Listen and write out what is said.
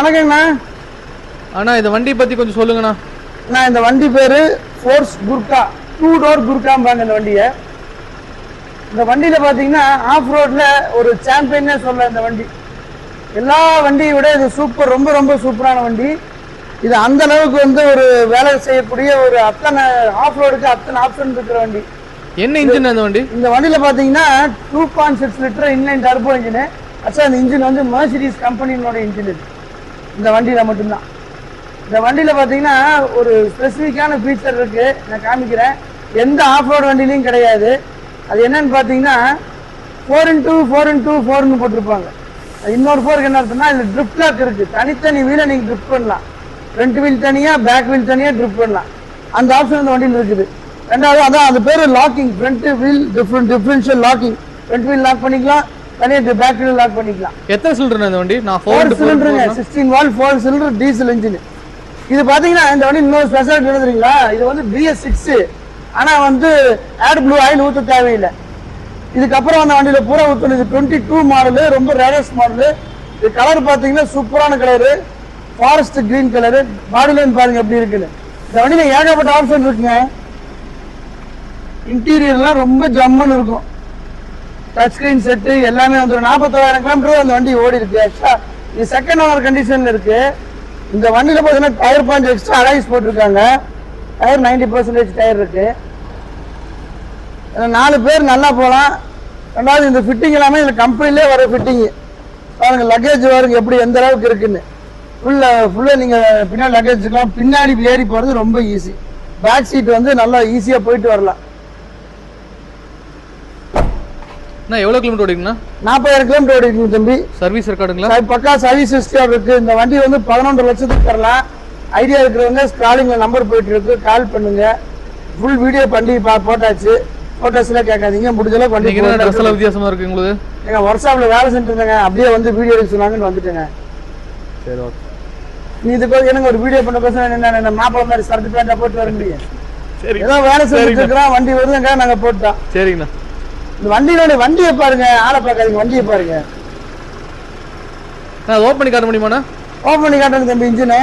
வணக்கங்கண்ணா. அண்ணா இந்த வண்டி பத்தி கொஞ்சம் சொல்லுங்கண்ணா. நான் இந்த வண்டி பேரு ஃபோர்ஸ் குர்கா, 2 டோர் குர்காம்பாங்க இந்த வண்டியை. இந்த வண்டியில பாத்தீங்கன்னா ஆஃப் ரோட்ல ஒரு சாம்பியன்னே சொல்லலாம். இந்த வண்டி எல்லா வண்டியை விட இது சூப்பர், ரொம்ப ரொம்ப சூப்பரான வண்டி. இது அந்த அளவுக்கு வந்து ஒரு வேலை செய்யக்கூடிய ஒரு அத்தனை ஆஃப் ரோடுக்கு அத்தனை ஆப்ஷன் இருக்கிற வண்டி. என்ன இன்ஜின் அந்த வண்டி? இந்த வண்டியில பாத்தீங்கன்னா 2.6 லிட்டர் இன்லைன் டர்போ இன்ஜின். ஆக்சுவலா இந்த இன்ஜின் வந்து மெர்சிடிஸ் கம்பெனியோட இன்ஜின். இது இந்த வண்டியில மட்டும்தான். இந்த வண்டியில பாத்தீங்கன்னா ஒரு ஸ்பெசிஃபிக்கான ஃபீச்சர் இருக்கு, நான் காமிக்கிறேன். எந்த ஆஃப் ரோடு வண்டிலையும் கிடையாது. அது என்னன்னு பாத்தீங்கன்னா 4x4x4ன்னு போட்டிருப்பாங்க. இன்னொரு 4க்கு என்ன அர்த்தம்னா இதுல ட்ரிப்ட் லாக் இருக்கு. தனித்தனி வீலை நீங்க ட்ரிப் பண்ணலாம். ஃப்ரண்ட் வீல் தனியா, பேக் வீல் தனியா ட்ரிப் பண்ணலாம். அந்த ஆப்ஷன் இந்த வண்டியில் இருக்குது. ரெண்டாவது அதான் அது பேரு locking, front wheel differential locking. Front wheel lock பண்ணிக்கலாம், தனியா பேக் வீல் லாக் பண்ணிக்கலாம். எத்தனை சிலிண்டர் இந்த வண்டி? நான் 4 சிலிண்டருங்க, 16 வால்ட் 4 சிலிண்டர் டீசல் இன்ஜின். இது பாத்தீங்கன்னா இந்த வண்டி இன்னொரு ஸ்பெஷாலிட்டி என்ன தெரியுங்களா? இது வந்து BS6, ஆனா வந்து ஆட் ப்ளூ ஆயில் ஊற்ற தேவையில்லை. இதுக்கப்புறம் அந்த வண்டியில பூரா ஊற்றணும். இது 22 மாடலு, ரொம்ப ரேரஸ்ட் மாடலு. இது கலர் பாத்தீங்கன்னா சூப்பரான கலரு, ஃபாரஸ்ட் கிரீன் கலரு. பாடி லைன் பாருங்க எப்படி இருக்குன்னு. இந்த வண்டியில ஏகப்பட்ட ஆப்ஷன் இருக்குங்க. இன்டீரியர்லாம் ரொம்ப ஜம்முன்னு இருக்கும். டச் ஸ்கிரீன் செட்டு எல்லாமே வந்து 41,000 கிலோமீட்டர் அந்த வண்டி ஓடி இருக்கு. ஆக்சுவலா இது செகண்ட் ஓனர் கண்டிஷன்ல இருக்கு. இந்த வண்டியில பாத்தீங்கன்னா டயர் பாயிண்ட் எக்ஸ்ட்ரா அலைஸ் போட்டிருக்காங்க. டயர் 90% டயர் இருக்கு. 4 பேர் நல்லா போகலாம். ரெண்டாவது இந்த ஃபிட்டிங் எல்லாமே இந்த கம்பெனிலே வர ஃபிட்டிங் பாருங்க. லக்கேஜ் பாருங்க எப்படி எந்த அளவுக்கு இருக்குன்னு. ஃபுல்லா நீங்க பின்னாடி லக்கேஜ் வச்சுக்கலாம். பின்னாடி ஏறி போறது ரொம்ப ஈஸி. பேக் சீட் வந்து நல்லா ஈஸியா போயிட்டு வரலாம். எவ்வளவு கிலோமீட்டர் ஓடிக்குண்ணா? 40,000 கிலோமீட்டர் ஓடிக்குங்க தம்பி. சர்வீஸ் ரெக்கார்டுங்களா? பக்கா சர்வீஸ் ஹிஸ்டரி இருக்கு. இந்த வண்டி வந்து 11 லட்சத்துக்கு தரலாம். ஐடியா இருக்கிறவங்க ஸ்கிராலிங்ல நம்பர் போயிட்டு இருக்கு, கால் பண்ணுங்க. ஃபுல் வீடியோ பண்ணி போட்டாச்சு. போட்டோஸ்ல கேட்காதீங்க, முடிஞ்ச அளவுக்கு வண்டி வித்தியாசமா இருக்கு உங்களுக்கு. எங்க ஒர்க் ஷாப்ல வேலை செஞ்சுட்டு இருந்தாங்க, அப்படியே வந்து வீடியோ எடுக்க சொன்னாங்கன்னு வந்துட்டேங்க. சரி ஓகே. நீ இதுக்கு எனக்கு ஒரு வீடியோ பண்ண பேச என்ன மாப்பிள்ள மாதிரி சர்ட் பேண்டா போட்டு வர முடியும்? ஏதோ வேலை செஞ்சுட்டு இருக்கிறோம், வண்டி வருதுங்க, நாங்க போட்டோம். சரிங்கண்ணா. இந்த வண்டியை பாருங்க, ஆளை பார்க்காதீங்க, வண்டியை பாருங்க. ஓப்பன் பண்ணி காட்ட முடியுமாண்ணா? ஓப்பன் பண்ணி காட்டுங்க தம்பி இன்ஜினை.